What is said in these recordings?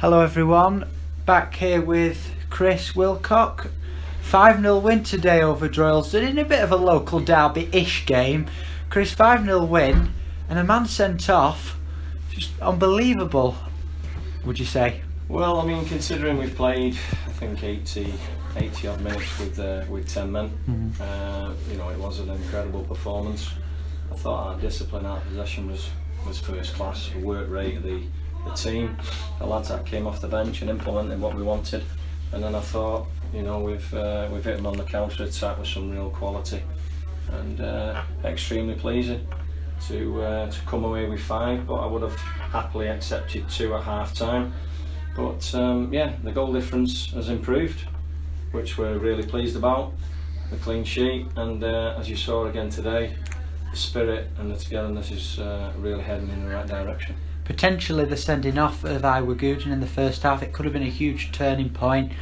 Hello everyone, back here with Chris Willcock. 5-0 win today over Droylsden in a bit of a local derby-ish game. Chris, 5-0 win and a man sent off. Just unbelievable, would you say? Well, I mean, considering we've played, I think 80 odd minutes with 10 men, it was an incredible performance. I thought our discipline, our possession was first class. The work rate of the team, the lads that came off the bench and implemented what we wanted. And then I thought, we've hit them on the counter attack with some real quality, and extremely pleasing to come away with 5. But I would have happily accepted 2 at half time. But the goal difference has improved, which we're really pleased about. The clean sheet, and as you saw again today, the spirit and the togetherness is really heading in the right direction. Potentially the sending off of Willcock in the first half, it could have been a huge turning point.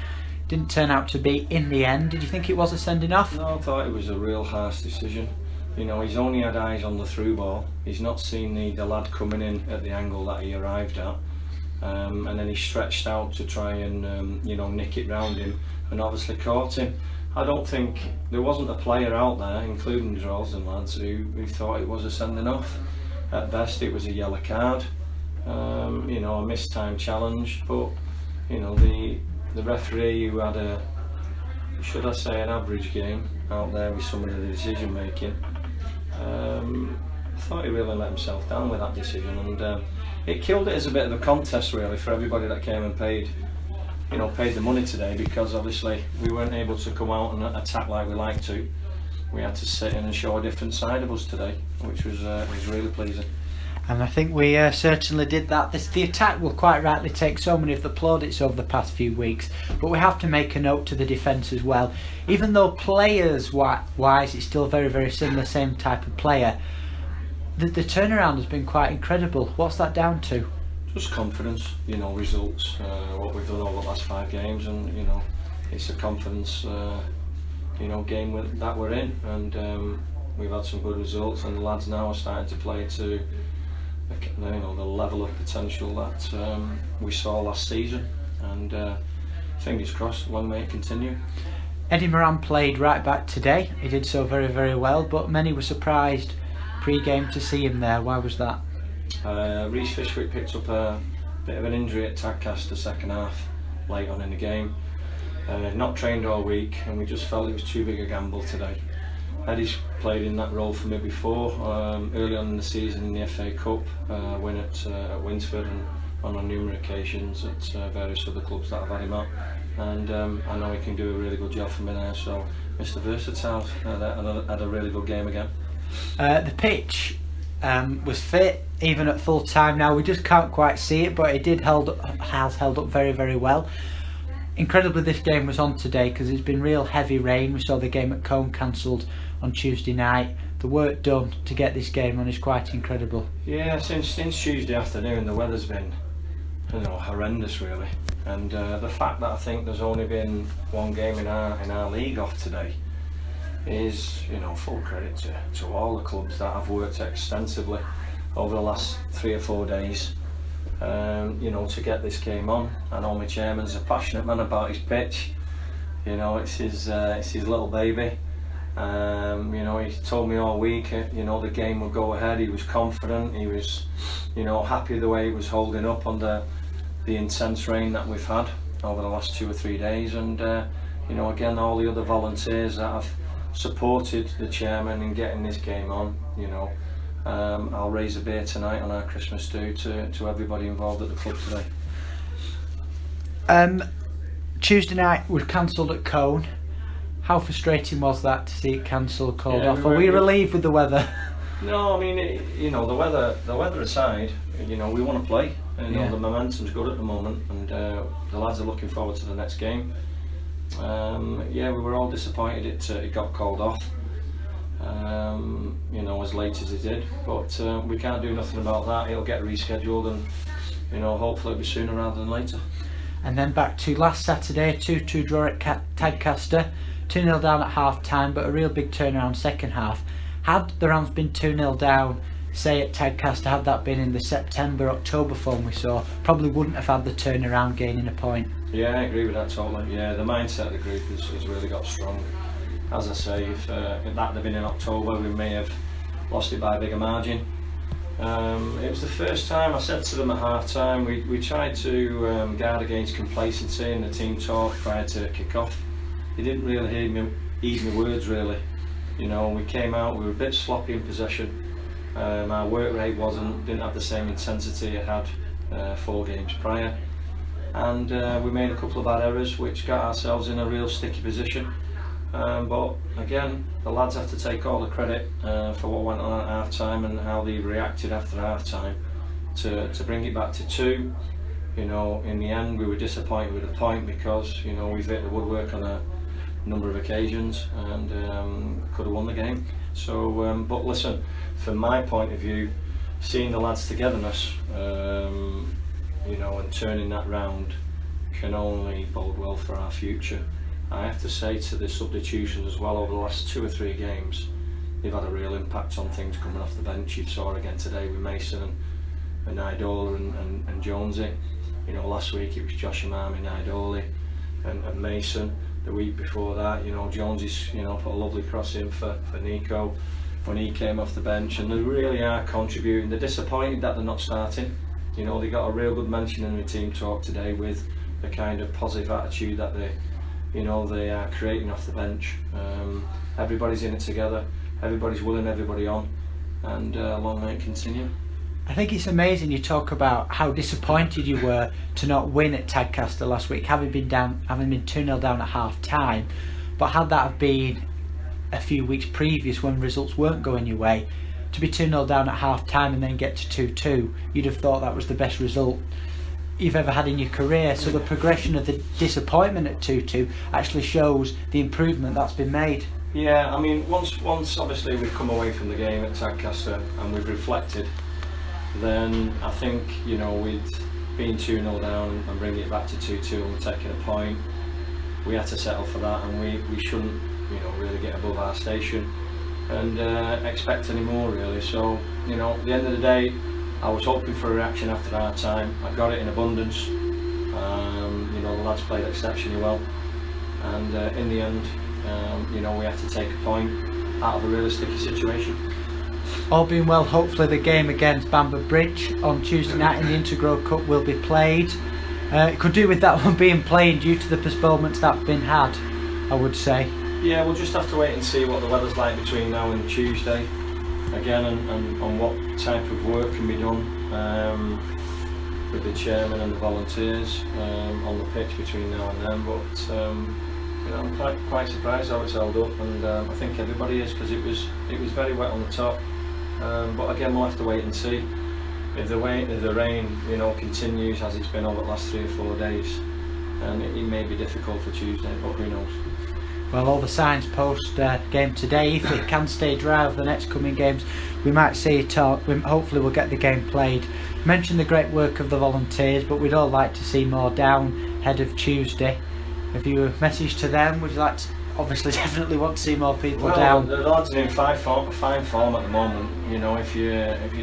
Didn't turn out to be in the end. Did you think it was a sending off? No, I thought it was a real harsh decision. He's only had eyes on the through ball. He's not seen the lad coming in at the angle that he arrived at. And then he stretched out to try and nick it round him, and obviously caught him. I don't think there wasn't a player out there, including the Droylsden lads, who thought it was a sending off. At best it was a yellow card, a missed-time challenge, but the referee, who had an average game out there with some of the decision making, I thought he really let himself down with that decision, and it killed it as a bit of a contest really for everybody that came and paid the money today, because obviously we weren't able to come out and attack like we like to. We had to sit in and show a different side of us today, which was really pleasing. And I think we certainly did that. The attack will quite rightly take so many of the plaudits over the past few weeks, but we have to make a note to the defence as well. Even though players wise it's still very, very similar, same type of player, the turnaround has been quite incredible. What's that down to? Just confidence, results, what we've done over the last 5 games, and it's a confidence game that we're in, and we've had some good results, and the lads now are starting to play to the level of potential that we saw last season, and fingers crossed, long may it continue. Eddie Moran played right back today. He did so very, very well, but many were surprised pre-game to see him there. Why was that? Reece Fishwick picked up a bit of an injury at Tadcaster second half, late on in the game. Not trained all week, and we just felt it was too big a gamble today. Eddie's played in that role for me before, early on in the season in the FA Cup, win at Winsford, and on numerous occasions at various other clubs that I've had him at. And I know he can do a really good job for me there, so Mr Versatile had a really good game again. The pitch was fit even at full time. Now we just can't quite see it, but it has held up very, very well. Incredibly, this game was on today because it's been real heavy rain. We saw the game at Cone cancelled on Tuesday night. The work done to get this game on is quite incredible. Yeah, since Tuesday afternoon the weather's been horrendous really, and the fact that I think there's only been 1 game in our league off today is full credit to all the clubs that have worked extensively over the last 3 or 4 days to get this game on. I know my chairman's a passionate man about his pitch. It's his little baby. He told me all week the game would go ahead. He was confident, he was happy the way it was holding up under the intense rain that we've had over the last 2 or 3 days, and again, all the other volunteers that have supported the chairman in getting this game on. I'll raise a beer tonight on our Christmas do to everybody involved at the club today. Tuesday night was cancelled at Cone. How frustrating was that to see it cancelled, called off? Are we relieved with the weather? No, I mean, the weather aside, we want to play. The momentum's good at the moment, and the lads are looking forward to the next game. We were all disappointed it got called off, as late as it did, but we can't do nothing about that. It'll get rescheduled, and hopefully it'll be sooner rather than later. And then back to last Saturday, 2-2 draw at Tadcaster, 2-0 down at half time, but a real big turnaround second half. Had the Rams been 2-0 down say at Tadcaster, had that been in the September-October form we saw, probably wouldn't have had the turnaround gaining a point. Yeah, I agree with that totally. Yeah, the mindset of the group has really got strong. As I say, if that had been in October, we may have lost it by a bigger margin. It was the first time I said to them at half time, we tried to guard against complacency in the team talk prior to kick off. They didn't really heed my words really. You know, we came out, we were a bit sloppy in possession. Our work rate didn't have the same intensity it had 4 games prior, and we made a couple of bad errors which got ourselves in a real sticky position. But again, the lads have to take all the credit for what went on at half time and how they reacted after half time to bring it back to 2. You know, in the end we were disappointed with the point because, you know, we've hit the woodwork on a number of occasions and could have won the game. So but listen, from my point of view, seeing the lads' togetherness, you know, and turning that round can only bode well for our future. I have to say, to the substitutions as well, over the last 2 or 3 games, they've had a real impact on things coming off the bench. You saw again today with Mason and Idola and Jonesy. You know, last week it was Josh Imami, Idola and Mason. The week before that, you know, Jonesy's, you know, put a lovely cross in for Nico when he came off the bench, and they really are contributing. They're disappointed that they're not starting. You know, they got a real good mention in the team talk today with the kind of positive attitude that they are creating off the bench. Everybody's in it together, everybody's willing everybody on, and long may it continue. I think it's amazing you talk about how disappointed you were to not win at Tadcaster last week, having been 2-0 down at half time. But had that have been a few weeks previous when results weren't going your way, to be 2-0 down at half time and then get to 2-2, you'd have thought that was the best result you've ever had in your career. So the progression of the disappointment at 2-2 actually shows the improvement that's been made. Yeah, I mean, once obviously we've come away from the game at Tadcaster and we've reflected, then I think, you know, with being 2-0 down and bringing it back to 2-2 and taking a point, we had to settle for that, and we shouldn't, you know, really get above our station and expect any more really. So, you know, at the end of the day, I was hoping for a reaction after our time. I got it in abundance. You know, the lads played exceptionally well, and in the end, you know, we had to take a point out of a really sticky situation. All being well, hopefully the game against Bamber Bridge on Tuesday night in the Integral Cup will be played. It could do with that one being played due to the postponements that have been had, I would say. Yeah, we'll just have to wait and see what the weather's like between now and Tuesday again, and on what type of work can be done with the chairman and the volunteers on the pitch between now and then. But you know, I'm quite surprised how it's held up, and I think everybody is, because it was very wet on the top. But again, we'll have to wait and see if the rain, you know, continues as it's been over the last 3 or 4 days, and it may be difficult for Tuesday, but who knows. Well, all the signs post game today, if it can stay dry over the next coming games, we might see it on. Hopefully we'll get the game played. Mention the great work of the volunteers, but we'd all like to see more down ahead of Tuesday. Have you a message to them? Would you like to, obviously definitely want to see more people down? The lads are in fine form at the moment. You know, if you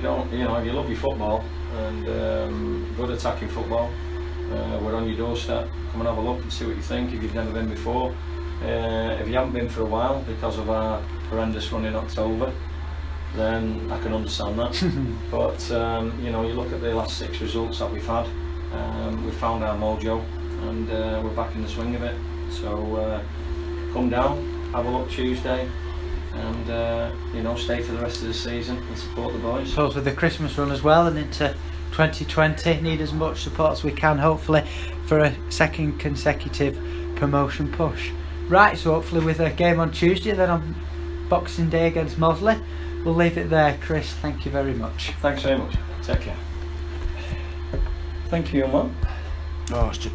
don't, you know, if you love your football and good attacking football, we're on your doorstep. Come and have a look and see what you think if you've never been before. If you haven't been for a while because of our horrendous run in October, then I can understand that. But you know, you look at the last 6 results that we've had, we've found our mojo, and we're back in the swing of it. So come down, have a look Tuesday, and you know, stay for the rest of the season and support the boys. I suppose with the Christmas run as well and into 2020, need as much support as we can, hopefully, for a second consecutive promotion push. Right, so hopefully with a game on Tuesday, then on Boxing Day against Mosley, we'll leave it there. Chris, thank you very much. Thanks very much. Take care. Thank you, man. Oh, it's just